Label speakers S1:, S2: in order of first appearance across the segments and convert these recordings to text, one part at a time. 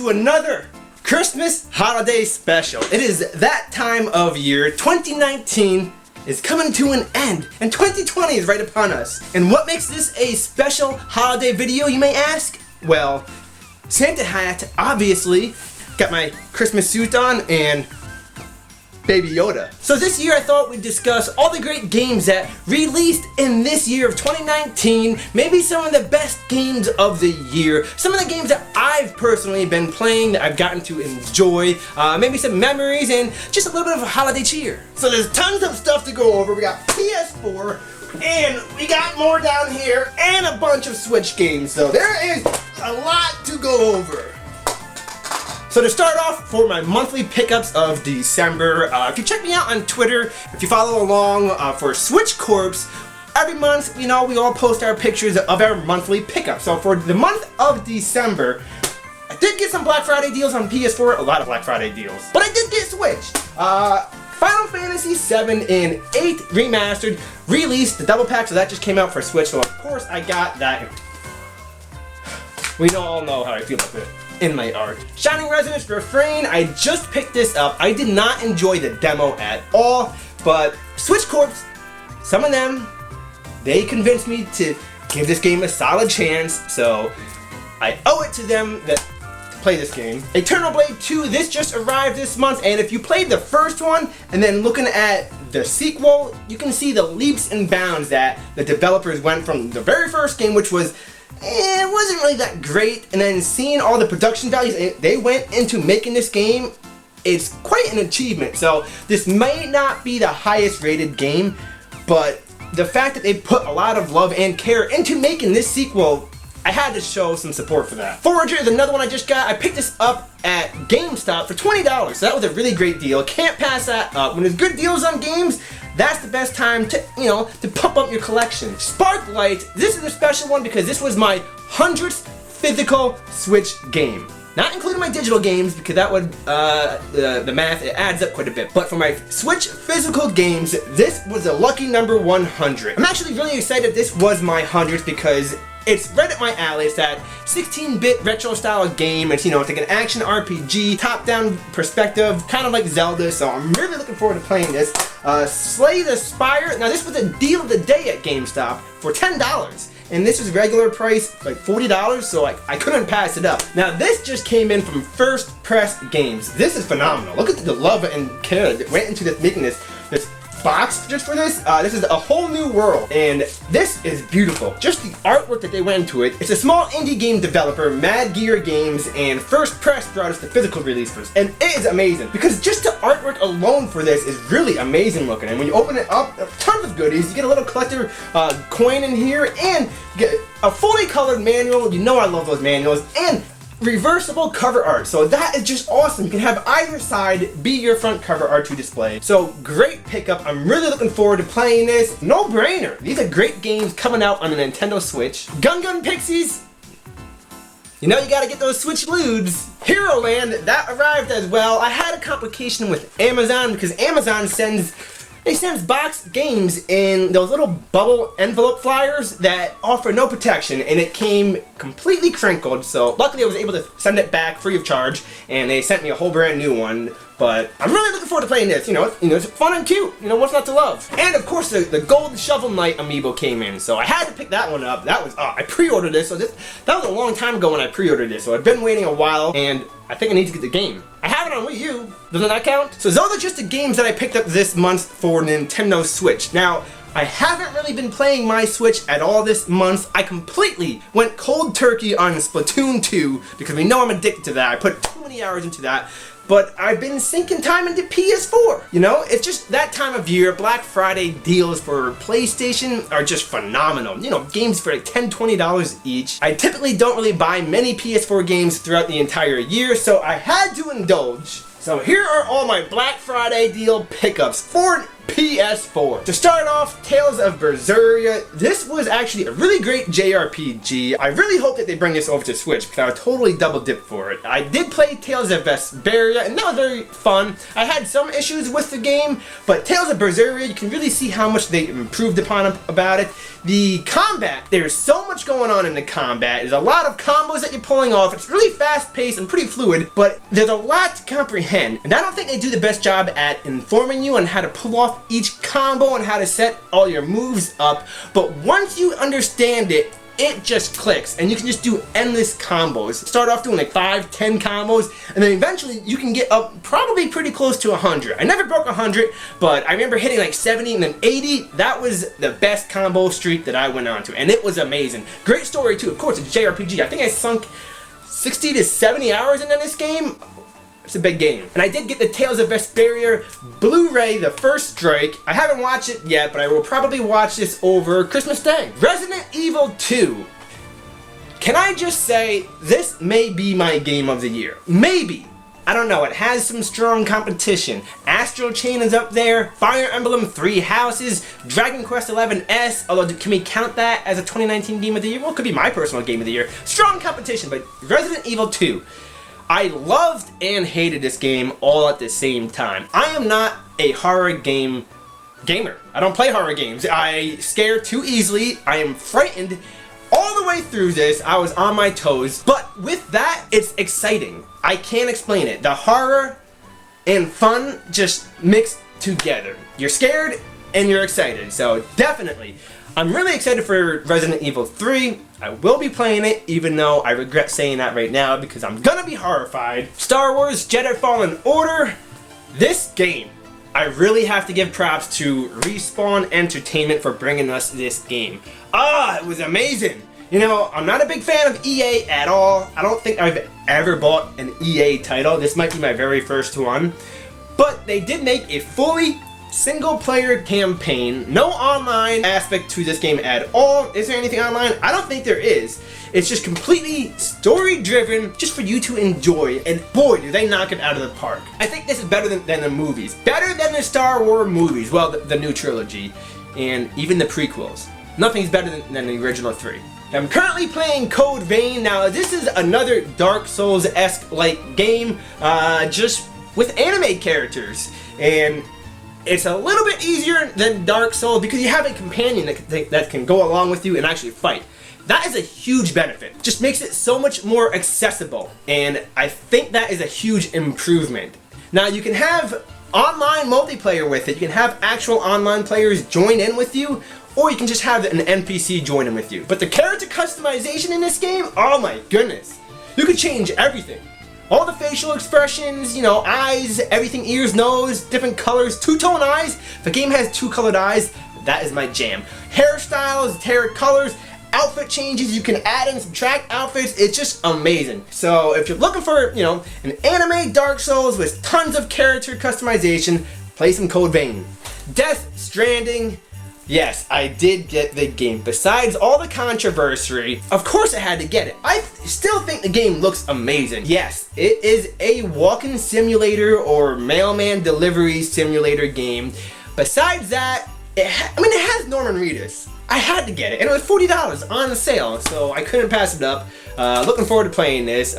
S1: to another Christmas holiday special. It is that time of year. 2019 is coming to an end, and 2020 is right upon us. And what makes this a special holiday video, you may ask? Well, Santa hat, obviously. Got my Christmas suit on, and Baby Yoda. So this year I thought we'd discuss all the great games that released in this year of 2019, maybe some of the best games of the year, some of the games that I've personally been playing that I've gotten to enjoy, maybe some memories, and just a little bit of a holiday cheer. So there's tons of stuff to go over. We got PS4, and we got more down here, and a bunch of Switch games, so there is a lot to go over. So to start off, for my monthly pickups of December, if you check me out on Twitter, if you follow along for Switch Corps, every month, we all post our pictures of our monthly pickups. So for the month of December, I did get some Black Friday deals on PS4, a lot of Black Friday deals, but I did get Switch. Final Fantasy VII and 8 Remastered released the double pack, so that just came out for Switch, so of course I got that. We all know how I feel about it. In my art. Shining Resonance Refrain, I just picked this up. I did not enjoy the demo at all, but Switch Corps, some of them, they convinced me to give this game a solid chance, so I owe it to them to play this game. Eternal Blade 2, this just arrived this month, and if you played the first one and then looking at the sequel, you can see the leaps and bounds that the developers went from the very first game, which was it wasn't really that great, and then seeing all the production values they went into making this game, it's quite an achievement. So this may not be the highest rated game, but the fact that they put a lot of love and care into making this sequel, I had to show some support for that. Forager is another one I just got. I picked this up at GameStop for $20, so that was a really great deal. Can't pass that up. When there's good deals on games, that's the best time to, to pump up your collection. Sparklight, this is a special one because this was my 100th physical Switch game. Not including my digital games, because that would, the math, it adds up quite a bit. But for my Switch physical games, this was a lucky number 100. I'm actually really excited this was my 100th because it's right up my alley. It's that 16-bit retro style game. It's, it's like an action RPG, top-down perspective, kind of like Zelda, so I'm really looking forward to playing this. Slay the Spire. Now, this was a deal of the day at GameStop for $10. And this is regular price, like $40, so I couldn't pass it up. Now, this just came in from First Press Games. This is phenomenal. Look at the love and care that went into this, making this box just for this. This is a whole new world, and this is beautiful. Just the artwork that they went into it. It's a small indie game developer, Mad Gear Games, and First Press brought us the physical release first, and it is amazing because just the artwork alone for this is really amazing looking. And when you open it up, tons of goodies. You get a little collector coin in here, and you get a fully colored manual. I love those manuals, and reversible cover art. So that is just awesome. You can have either side be your front cover art to display. So great pickup. I'm really looking forward to playing this. No brainer. These are great games coming out on the Nintendo Switch. Gun Pixies. You gotta get those Switch lewds. Hero Land, that arrived as well. I had a complication with Amazon because Amazon sends boxed games in those little bubble envelope flyers that offer no protection, and it came completely crinkled, so luckily I was able to send it back free of charge, and they sent me a whole brand new one. But I'm really looking forward to playing this. It's fun and cute. What's not to love? And of course, the Gold Shovel Knight amiibo came in, so I had to pick that one up. That was I pre-ordered this, so that was a long time ago when I pre-ordered this. So I've been waiting a while, and I think I need to get the game. I have it on Wii U. Doesn't that count? So those are just the games that I picked up this month for Nintendo Switch. Now, I haven't really been playing my Switch at all this month. I completely went cold turkey on Splatoon 2 because we know I'm addicted to that. I put too many hours into that. But I've been sinking time into PS4. It's just that time of year. Black Friday deals for PlayStation are just phenomenal. Games for like $10, $20 each. I typically don't really buy many PS4 games throughout the entire year, so I had to indulge. So here are all my Black Friday deal pickups for PS4. To start off, Tales of Berseria. This was actually a really great JRPG. I really hope that they bring this over to Switch because I would totally double dip for it. I did play Tales of Vesperia and that was very fun. I had some issues with the game, but Tales of Berseria, you can really see how much they improved upon about it. The combat, there's so much going on in the combat. There's a lot of combos that you're pulling off. It's really fast paced and pretty fluid, but there's a lot to comprehend. And I don't think they do the best job at informing you on how to pull off each combo and how to set all your moves up. But once you understand it, it just clicks and you can just do endless combos. Start off doing like 5, 10 combos and then eventually you can get up probably pretty close to 100. I never broke 100, but I remember hitting like 70 and then 80. That was the best combo streak that I went on to and it was amazing. Great story too. Of course, it's JRPG. I think I sunk 60 to 70 hours into this game. It's a big game. And I did get the Tales of Vesperia Blu-ray, The First Strike. I haven't watched it yet, but I will probably watch this over Christmas Day. Resident Evil 2. Can I just say, this may be my game of the year. Maybe. I don't know, it has some strong competition. Astral Chain is up there, Fire Emblem 3 Houses, Dragon Quest XI S, although can we count that as a 2019 game of the year? Well, it could be my personal game of the year. Strong competition, but Resident Evil 2. I loved and hated this game all at the same time. I am not a horror gamer. I don't play horror games. I scare too easily. I am frightened. All the way through this, I was on my toes. But with that, it's exciting. I can't explain it. The horror and fun just mixed together. You're scared and you're excited. So definitely. I'm really excited for Resident Evil 3. I will be playing it, even though I regret saying that right now because I'm gonna be horrified. Star Wars Jedi Fallen Order. This game, I really have to give props to Respawn Entertainment for bringing us this game. It was amazing. You know, I'm not a big fan of EA at all. I don't think I've ever bought an EA title. This might be my very first one. But they did make a fully single-player campaign. No online aspect to this game at all. Is there anything online? I don't think there is. It's just completely story-driven, just for you to enjoy. And boy, do they knock it out of the park. I think this is better than the movies. Better than the Star Wars movies. Well, the new trilogy. And even the prequels. Nothing's better than the original 3. I'm currently playing Code Vein. Now, this is another Dark Souls-esque like game, just with anime characters. And it's a little bit easier than Dark Souls because you have a companion that can go along with you and actually fight. That is a huge benefit. Just makes it so much more accessible. And I think that is a huge improvement. Now you can have online multiplayer with it. You can have actual online players join in with you, or you can just have an NPC join in with you. But the character customization in this game, oh my goodness. You could change everything. All the facial expressions, you know, eyes, everything, ears, nose, different colors, two-tone eyes. If a game has two-colored eyes, that is my jam. Hairstyles, hair colors, outfit changes, you can add and subtract outfits. It's just amazing. So if you're looking for, you know, an anime Dark Souls with tons of character customization, play some Code Vein. Death Stranding. Yes, I did get the game. Besides all the controversy, of course I had to get it. I still think the game looks amazing. Yes, it is a walking simulator or mailman delivery simulator game. Besides that, it has Norman Reedus. I had to get it, and it was $40 on sale, so I couldn't pass it up. Looking forward to playing this.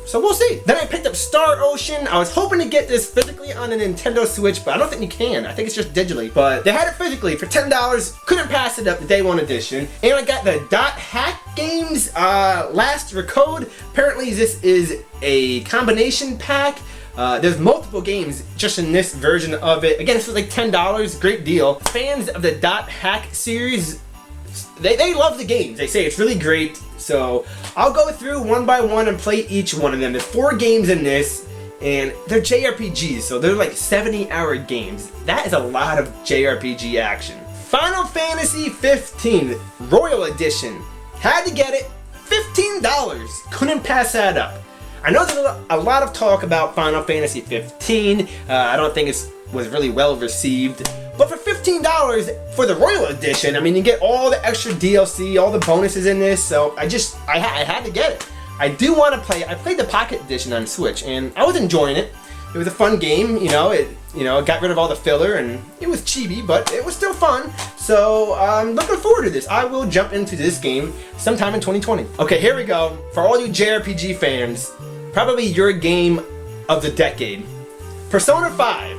S1: So we'll see. Then I picked up Star Ocean. I was hoping to get this physically on a Nintendo Switch, but I don't think you can. I think it's just digitally. But they had it physically for $10. Couldn't pass it up, the Day 1 edition. And I got the Dot Hack Games Last Recode. Apparently this is a combination pack. There's multiple games just in this version of it. Again, this was like $10. Great deal. Fans of the Dot Hack series, they love the games. They say it's really great. So I'll go through one by one and play each one of them. There's 4 games in this, and they're JRPGs, so they're like 70-hour games. That is a lot of JRPG action. Final Fantasy 15 Royal Edition. Had to get it. $15. Couldn't pass that up. I know there's a lot of talk about Final Fantasy 15. I don't think it was really well received. But for $15 for the Royal Edition, I mean, you get all the extra DLC, all the bonuses in this, so I had to get it. I do want to play it. I played the Pocket Edition on Switch, and I was enjoying it. It was a fun game, it got rid of all the filler, and it was chibi, but it was still fun. So I'm looking forward to this. I will jump into this game sometime in 2020. Okay, here we go. For all you JRPG fans, probably your game of the decade. Persona 5.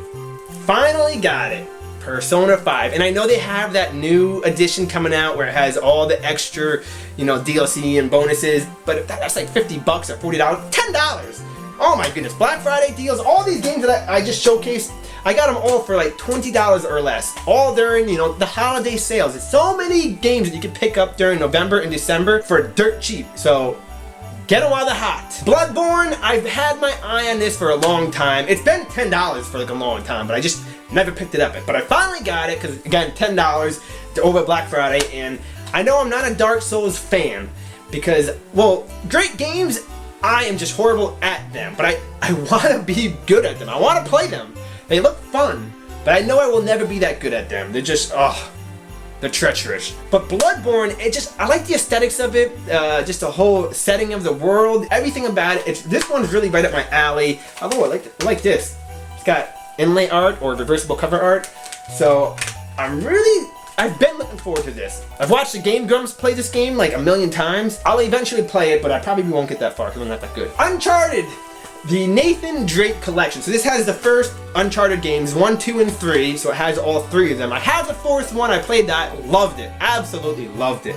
S1: Finally got it. Persona 5. And I know they have that new edition coming out where it has all the extra, DLC and bonuses, but that's like $50 or $40, $10. Oh my goodness, Black Friday deals, all these games that I just showcased, I got them all for like $20 or less, all during, the holiday sales. There's so many games that you can pick up during November and December for dirt cheap, so get them while they're hot. Bloodborne, I've had my eye on this for a long time. It's been $10 for like a long time, but I just never picked it up. But I finally got it, because again, $10 over Black Friday, and I know I'm not a Dark Souls fan, because, well, great games, I am just horrible at them, but I want to be good at them. I want to play them. They look fun, but I know I will never be that good at them. They're just, they're treacherous. But Bloodborne, I like the aesthetics of it, just the whole setting of the world, everything about it. This one's really right up my alley. Although I like this. It's got inlay art or reversible cover art. So I've been looking forward to this. I've watched the Game Grumps play this game like a million times. I'll eventually play it, but I probably won't get that far because I'm not that good. Uncharted, the Nathan Drake collection. So this has the first Uncharted games, 1, 2, and 3. So it has all 3 of them. I have the 4th one. I played that. Loved it. Absolutely loved it.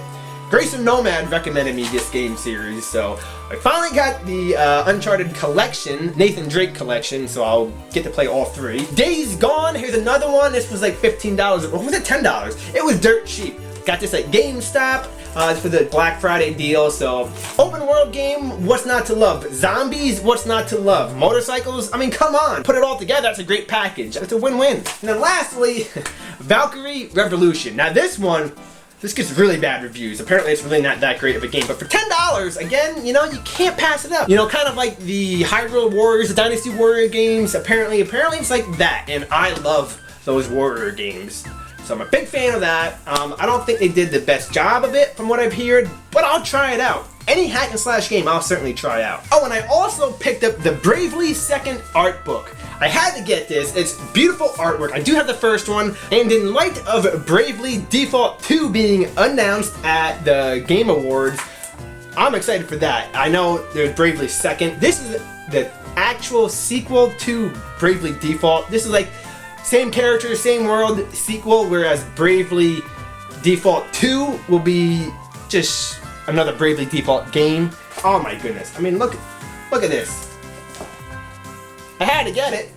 S1: Grayson Nomad recommended me this game series, so I finally got the Uncharted collection, Nathan Drake collection, so I'll get to play all 3. Days Gone, here's another one. This was like $15, or was it $10? It was dirt cheap. Got this at GameStop for the Black Friday deal, so open world game, what's not to love? Zombies, what's not to love? Motorcycles, I mean, come on. Put it all together, that's a great package. It's a win-win. And then lastly, Valkyrie Revolution. Now this gets really bad reviews. Apparently it's really not that great of a game, but for $10, again, you can't pass it up. Kind of like the Hyrule Warriors, the Dynasty Warrior games. Apparently it's like that, and I love those Warrior games. So I'm a big fan of that. I don't think they did the best job of it from what I've heard, but I'll try it out. Any hack and slash game I'll certainly try out. Oh, and I also picked up the Bravely Second art book. I had to get this. It's beautiful artwork. I do have the first one, and in light of Bravely Default 2 being announced at the Game Awards, I'm excited for that. I know there's Bravely Second. This is the actual sequel to Bravely Default. This is like same character, same world sequel, whereas Bravely Default 2 will be just another Bravely Default game. Oh my goodness. I mean, look at this. I had to get it.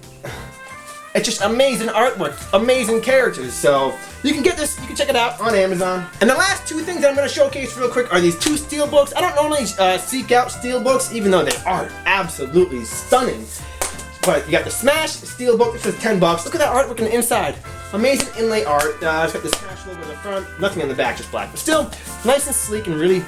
S1: It's just amazing artwork, amazing characters. So you can get this, you can check it out on Amazon. And the last 2 things that I'm going to showcase real quick are these 2 steelbooks. I don't normally seek out steelbooks, even though they are absolutely stunning. But you got the Smash steelbook. This is $10. Look at that artwork on the inside. Amazing inlay art. It's got the Smash logo in the front, nothing on the back, just black. But still, nice and sleek and really.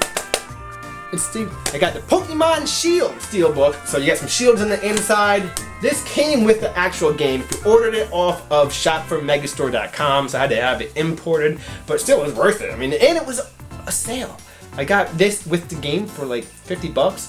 S1: I got the Pokemon Shield steelbook, so you got some shields on the inside. This came with the actual game. If you ordered it off of shopformegastore.com, so I had to have it imported, but still it was worth it. I mean, and it was a sale. I got this with the game for like $50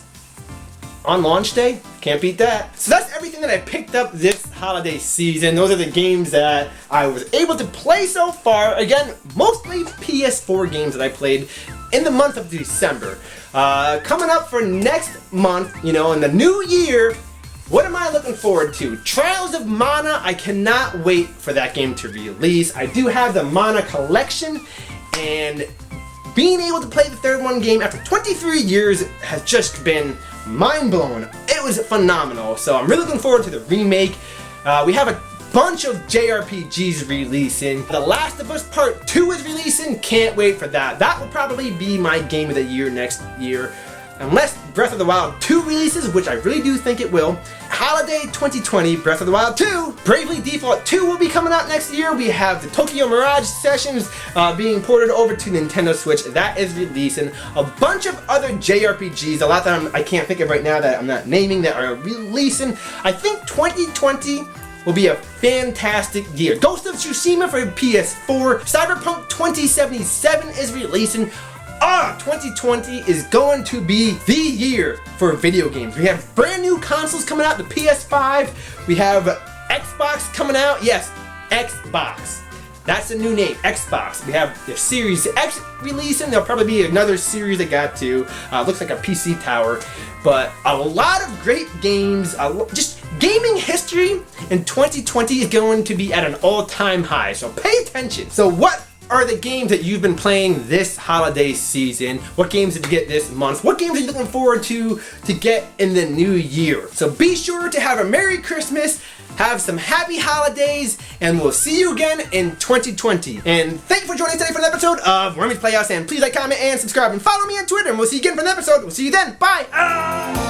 S1: on launch day. Can't beat that. So that's everything that I picked up this holiday season. Those are the games that I was able to play so far. Again, mostly PS4 games that I played in the month of December. Coming up for next month, in the new year, what am I looking forward to? Trials of Mana. I cannot wait for that game to release. I do have the Mana collection, and being able to play the third one game after 23 years has just been mind-blowing. It was phenomenal. So I'm really looking forward to the remake. We have a bunch of JRPGs releasing. The Last of Us Part 2 is releasing. Can't wait for that. That will probably be my game of the year next year. Unless Breath of the Wild 2 releases, which I really do think it will. Holiday 2020, Breath of the Wild 2. Bravely Default 2 will be coming out next year. We have the Tokyo Mirage Sessions being ported over to Nintendo Switch. That is releasing. A bunch of other JRPGs, a lot that I can't think of right now that I'm not naming, that are releasing. I think 2020 will be a fantastic year. Ghost of Tsushima for PS4. Cyberpunk 2077 is releasing. 2020 is going to be the year for video games. We have brand new consoles coming out, the PS5. We have Xbox coming out. Yes, Xbox. That's the new name, Xbox. We have the Series X releasing. There'll probably be another series that got to. Looks like a PC tower. But a lot of great games. Just gaming history in 2020 is going to be at an all-time high. So pay attention. So what are the games that you've been playing this holiday season? What games did you get this month? What games are you looking forward to get in the new year? So be sure to have a Merry Christmas, have some happy holidays, and we'll see you again in 2020. And thank you for joining us today for an episode of Wormy's Playhouse, and please like, comment, and subscribe, and follow me on Twitter, and we'll see you again for an episode. We'll see you then. Bye!